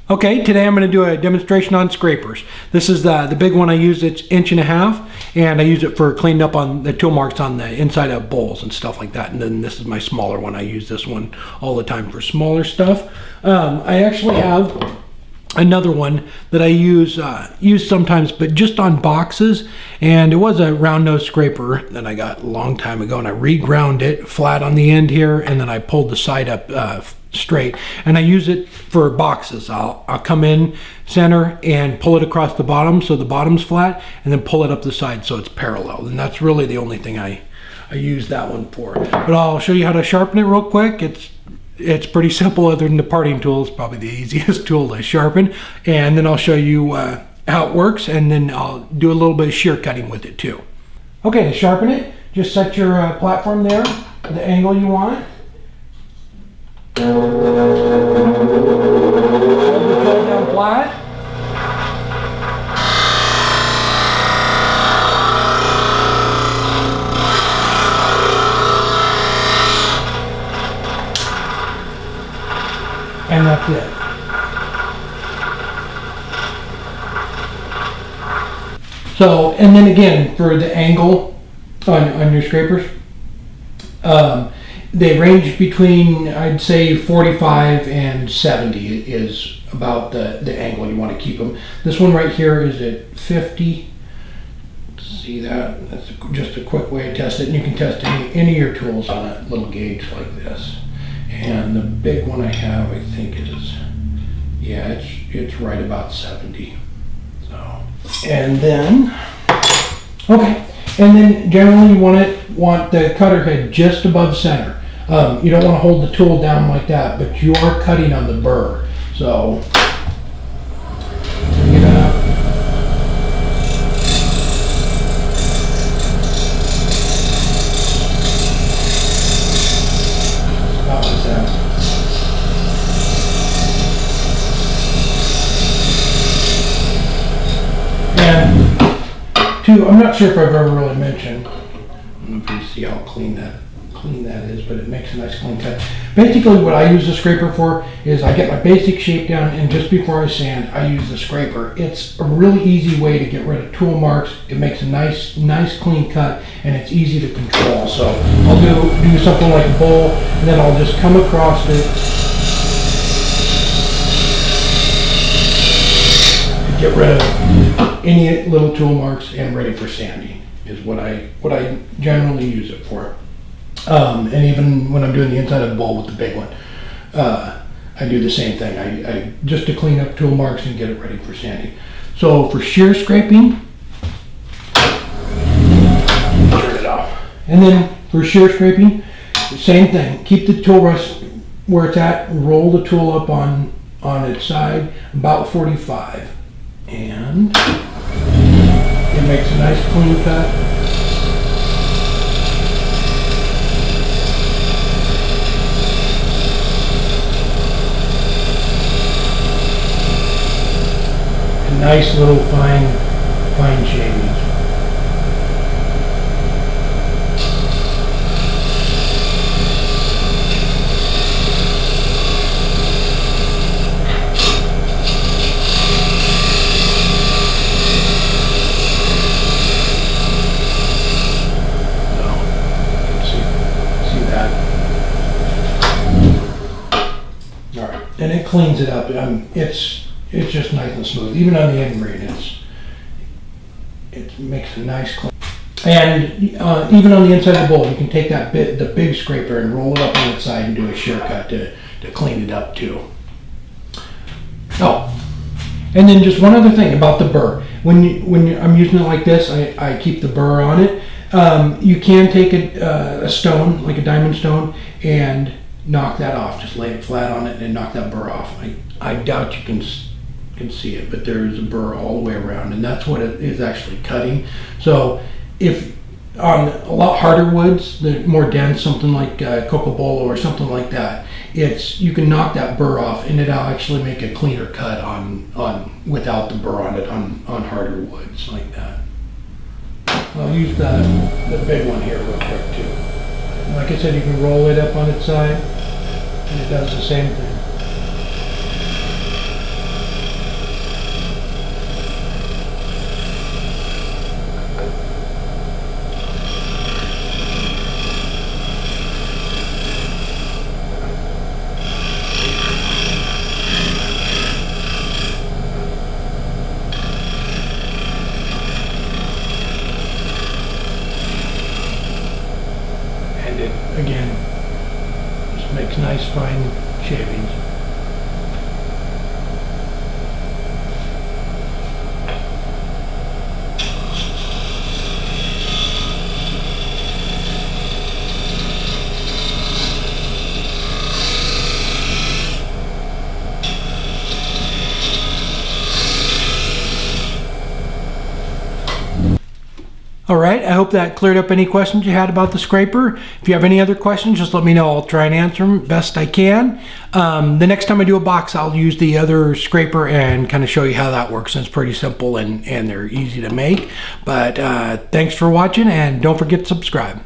Okay, today I'm going to do a demonstration on scrapers. This is the big one I use. It's 1.5 inches, and I use it for cleaning up on the tool marks on the inside of bowls and stuff like that. And then this is my smaller one. I use this one all the time for smaller stuff. I actually have another one that I use sometimes, but just on boxes. And it was a round nose scraper that I got a long time ago, and I reground it flat on the end here, and then I pulled the side up straight, and I use it for boxes. I'll come in center and pull it across the bottom so the bottom's flat, and then pull it up the side so it's parallel. And that's really the only thing I use that one for. But I'll show you how to sharpen it real quick. It's pretty simple. Other than the parting tool, it's probably the easiest tool to sharpen. And then I'll show you how it works, and then I'll do a little bit of shear cutting with it too. Okay, to sharpen it, just set your platform there, the angle you want. Hold the tool down flat. And that's it. So, and then again, for the angle on your scrapers, they range between, I'd say 45 and 70 is about the angle you want to keep them. This one right here is at 50. See that? That's just a quick way to test it. And you can test any of your tools on a little gauge like this. And the big one I have, I think is, yeah, it's right about 70. So, and then, okay, and then generally you want the cutter head just above center. You don't want to hold the tool down like that, but you are cutting on the burr. So, bring it up. About like that. And two, I'm not sure if I've ever really mentioned, I don't know if you see how clean that is, but it makes a nice clean cut. Basically what I use the scraper for is I get my basic shape down, and just before I sand, I use the scraper. It's a really easy way to get rid of tool marks. It makes a nice clean cut, and it's easy to control. So I'll do something like a bowl, and then I'll just come across it and get rid of any little tool marks, and ready for sanding is what I generally use it for. And even when I'm doing the inside of the bowl with the big one, I do the same thing. I just to clean up tool marks and get it ready for sanding. So for shear scraping, turn it off. And then for shear scraping, the same thing. Keep the tool rest where it's at. Roll the tool up on its side, about 45, and it makes a nice clean cut. Nice little fine shavings. So, you can see that. All right, and it cleans it up. It's just nice and smooth. Even on the end grain, it makes a nice clean. And even on the inside of the bowl, you can take the big scraper, and roll it up on its side and do a shear cut to clean it up too. Oh, and then just one other thing about the burr. When I'm using it like this, I keep the burr on it. You can take a stone, like a diamond stone, and knock that off. Just lay it flat on it and knock that burr off. I doubt you can see it, but there's a burr all the way around, and that's what it is actually cutting. So if on a lot harder woods, the more dense, something like cocobolo or something like that, you can knock that burr off, and it'll actually make a cleaner cut on without the burr on it on harder woods like that. I'll use the big one here real quick too. Like I said, you can roll it up on its side, and it does the same thing. All right, I hope that cleared up any questions you had about the scraper. If you have any other questions, just let me know. I'll try and answer them best I can. The next time I do a box, I'll use the other scraper and kind of show you how that works. And it's pretty simple and they're easy to make. But thanks for watching, and don't forget to subscribe.